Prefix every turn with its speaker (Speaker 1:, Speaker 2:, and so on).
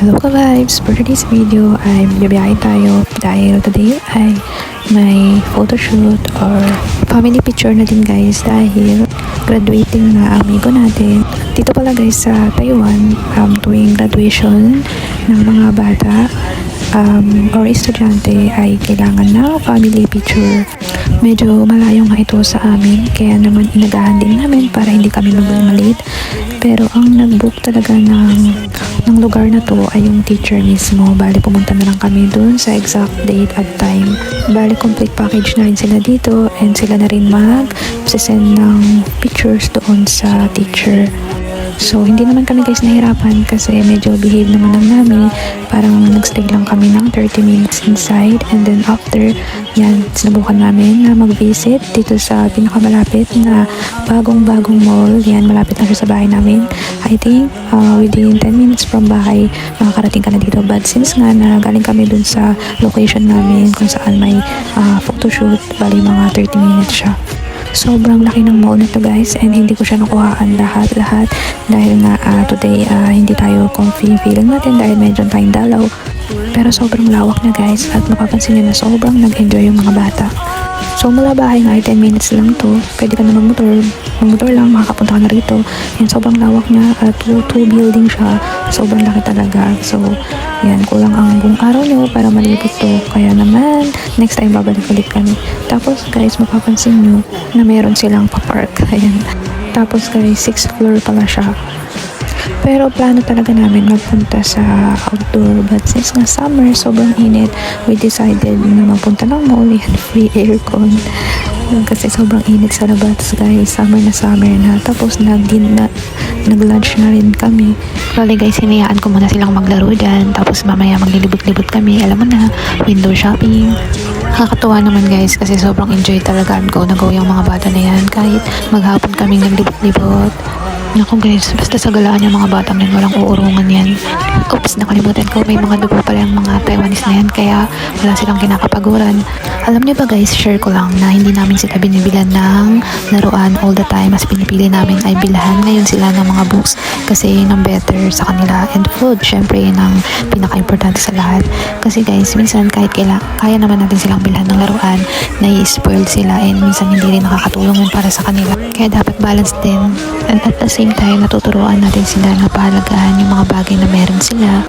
Speaker 1: Hello ka-vibes! For today's video ay bibiyahe tayo dahil today ay may photoshoot or family picture na din guys dahil graduating na amigo natin. Dito pala guys sa Taiwan, tuwing graduation ng mga bata or estudyante ay kailangan na family picture. Medyo malayo nga ito sa amin kaya naman inagahan din namin para hindi kami malit. Pero ang nag-book talaga ng lugar na to ay yung teacher mismo. Bali pumunta na lang kami dun sa exact date at time. Bali complete package na rin sila dito and sila na rin mag-send ng pictures doon sa teacher. So, hindi naman kami guys nahirapan kasi medyo behave naman ng nami. Parang nagstay lang kami ng 30 minutes inside and then after, yan, sinubukan namin na mag-visit dito sa pinakamalapit na bagong mall. Yan, malapit lang siya sa bahay namin. I think, within 10 minutes from bahay, makakarating ka na dito. But since nga na galing kami dun sa location namin kung saan may photoshoot, bali mga 30 minutes siya. Sobrang laki ng mall nito guys and hindi ko siya nakuhaan lahat dahil nga today hindi tayo comfy feeling natin dahil medyo tayong dalaw, pero sobrang lawak na guys at mapapansin nyo na sobrang nag-enjoy yung mga bata. So mula bahay nga ay 10 minutes lang to, pwede ka na magmotor lang, makakapunta ka na rito and sobrang lawak niya at 2 building siya, sobrang laki talaga. So yan, kulang ang buong araw nyo para malibot to, kaya naman next time babalik ulit kami. Tapos guys, mapapansin nyo na meron silang pa-park, ayan. Tapos guys, 6th floor pala siya. Pero plano talaga namin magpunta sa outdoor, but since nga summer, sobrang init, we decided na magpunta ng mall, yan, free aircon. Kasi sobrang init sa labas guys, summer na. Tapos nag-lunch na rin kami. Bali guys, hinayaan ko muna silang maglaro dyan, tapos mamaya maglilibot-libot kami, alam mo na, window shopping. Nakakatuwa naman guys kasi sobrang enjoy talaga, go na go yung mga bata na yan kahit maghapon kaming naglibot-libot. Naku guys, basta sa galaan yung mga batang yan, walang uurungan yan. Oops, nakalimutan ko, may mga dugo pala yung mga Taiwanese na yan, kaya wala silang kinakapaguran. Alam niyo ba guys, share ko lang na hindi namin sila binibilan ng laruan all the time. Mas pinipili namin ay bilahan ngayon sila ng mga books kasi yun ang better sa kanila, and food, syempre yun ang pinaka-importante sa lahat. Kasi guys, minsan kahit kaya naman natin silang bilhan ng laruan, nai-spoil sila and minsan hindi rin nakakatulong yun para sa kanila. Kaya dapat balance din, and at the same time natuturuan natin sila na pahalagahan yung mga bagay na meron sila.